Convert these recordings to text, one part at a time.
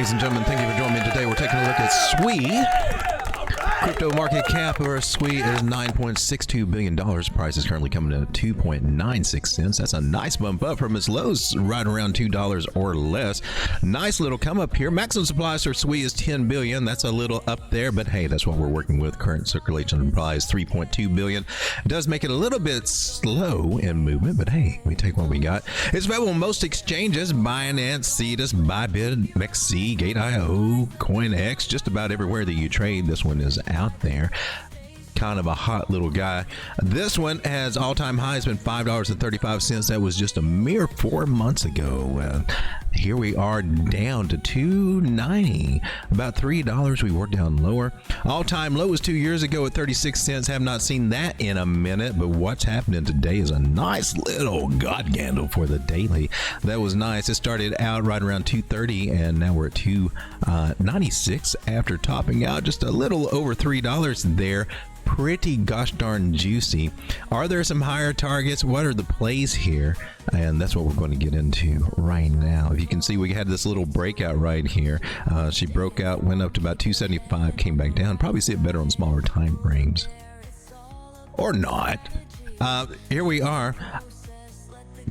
ladies and gentlemen. Thank you for joining me today. We're taking a look at SWE. Crypto market cap for SWE is $9.62 billion. Price is currently coming in at 2.96 cents. That's a nice bump up from its lows, right around $2 or less. Nice little come up here. Maximum supplies for SWE is 10 billion. That's a little up there, but hey, that's what we're working with. Current circulation supply is 3.2 billion. It does make it a little bit slow in movement, but hey, we take what we got. It's available on most exchanges: Binance, Cetus, Bybit, MEXC, Gate.io, CoinTrendz, just about everywhere that you trade. This one is out there. Kind of a hot little guy. This one has all-time highs been $5.35. That was just a mere 4 months ago. Here we are down to $2.90, about $3. We were down lower. All-time low was 2 years ago at 36 cents. Have not seen that in a minute, but what's happening today is a nice little god candle for the daily. That was nice. It started out right around 2.30 and now we're at 2.96 after topping out just a little over $3 there. Pretty gosh darn juicy. Are there some higher targets? What are the plays here? And that's what we're going to get into right now. If you can see, we had this little breakout right here. She broke out, went up to about 275, came back down. Probably see it better on smaller time frames. Or not. Here we are.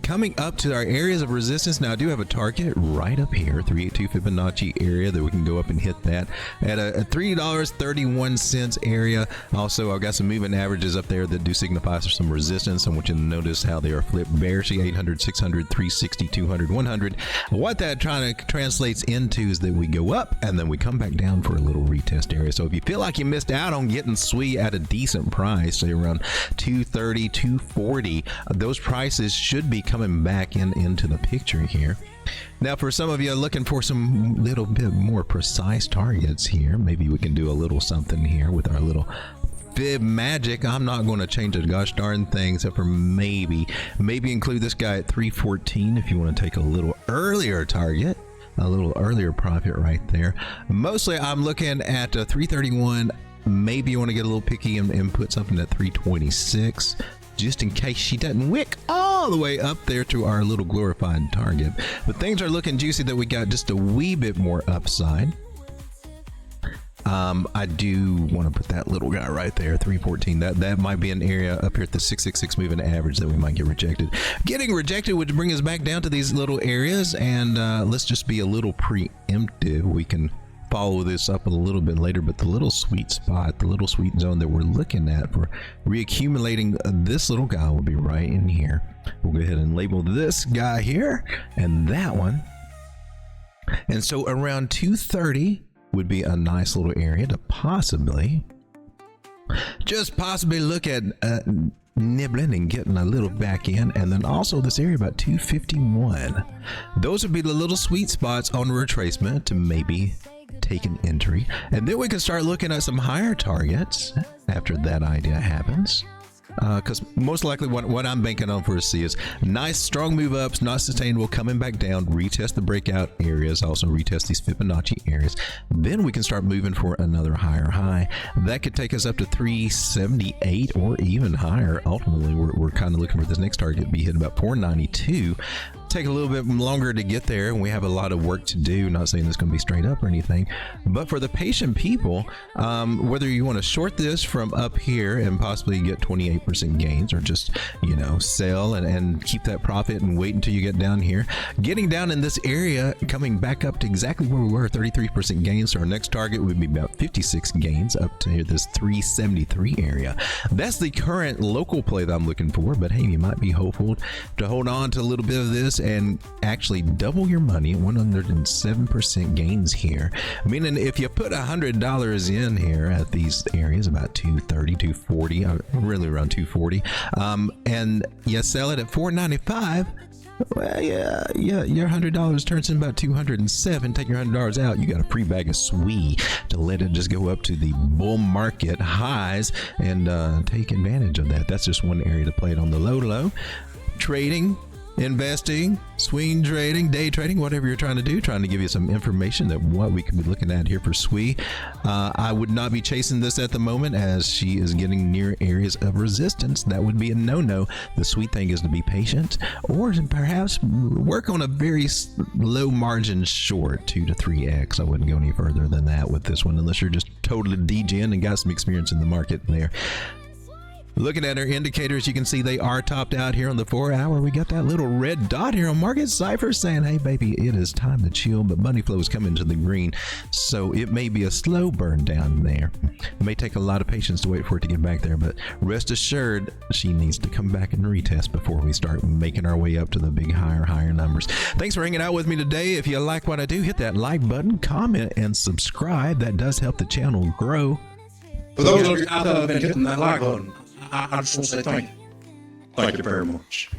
Coming up to our areas of resistance. Now I do have a target right up here, 382 Fibonacci area, that we can go up and hit that at a $3.31 area. Also, I've got some moving averages up there that do signify some resistance. I want you to notice how they are flipped bearishly: 800, 600, 360, 200, 100. What that translates into is that we go up and then we come back down for a little retest area. So if you feel like you missed out on getting SWE at a decent price, say around 230, 240, those prices should be coming back into the picture here. Now, for some of you looking for some little bit more precise targets here, maybe we can do a little something here with our little fib magic. I'm not going to change a gosh darn thing, except for maybe include this guy at 314 if you want to take a little earlier target, a little earlier profit right there. Mostly I'm looking at 331. Maybe you want to get a little picky and put something at 326. Just in case she doesn't wick all the way up there to our little glorified target. But things are looking juicy that we got just a wee bit more upside. I do want to put that little guy right there, 314. That might be an area up here at the 666 moving average that we might get rejected. Getting rejected would bring us back down to these little areas, and let's just be a little preemptive. We can follow this up a little bit later, but the little sweet spot, the little sweet zone that we're looking at for reaccumulating this little guy will be right in here. We'll go ahead and label this guy here and that one. And so around 230 would be a nice little area to possibly, just possibly look at nibbling and getting a little back in. And then also this area about 251. Those would be the little sweet spots on retracement to maybe take an entry, and then we can start looking at some higher targets after that idea happens, because most likely what I'm banking on for a C is nice strong move ups, not sustainable, coming back down, retest the breakout areas, also retest these Fibonacci areas. Then we can start moving for another higher high that could take us up to 378 or even higher. Ultimately, we're kind of looking for this next target to be hit about 492. Take a little bit longer to get there, and we have a lot of work to do. Not saying it's going to be straight up or anything, but for the patient people, whether you want to short this from up here and possibly get 28% gains, or just, you know, sell and keep that profit and wait until you get down here, getting down in this area, coming back up to exactly where we were, 33% gains. So our next target would be about 56 gains up to this 373 area. That's the current local play that I'm looking for, but hey, you might be hopeful to hold on to a little bit of this and actually double your money. 107% gains here, meaning if you put $100 in here at these areas, about 230, 240, really around 240, and you sell it at 495, well, yeah, your $100 turns in about 207. Take your $100 out, you got a free bag of SWE to let it just go up to the bull market highs and take advantage of that. That's just one area to play it on the low. Trading investing, swing trading, day trading, whatever you're trying to do, trying to give you some information that what we could be looking at here for SWE. I would not be chasing this at the moment as she is getting near areas of resistance. That would be a no-no. The sweet thing is to be patient or perhaps work on a very low margin short, 2 to 3x. I wouldn't go any further than that with this one unless you're just totally degen and got some experience in the market there. Looking at our indicators, you can see they are topped out here on the 4-hour. We got that little red dot here on Market Cipher saying, hey, baby, it is time to chill, but money flow is coming to the green. So it may be a slow burn down there. It may take a lot of patience to wait for it to get back there, but rest assured, she needs to come back and retest before we start making our way up to the big higher numbers. Thanks for hanging out with me today. If you like what I do, hit that like button, comment, and subscribe. That does help the channel grow. For those of you out there that have been hitting that like button, I just want to say thank you. Thank you very much.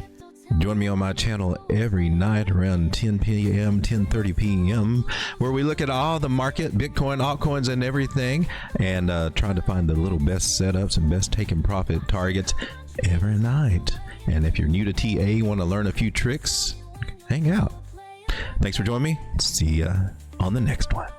Join me on my channel every night around 10 p.m., 10:30 p.m., where we look at all the market, Bitcoin, altcoins, and everything, and try to find the little best setups and best taking profit targets every night. And if you're new to TA, want to learn a few tricks, hang out. Thanks for joining me. See ya on the next one.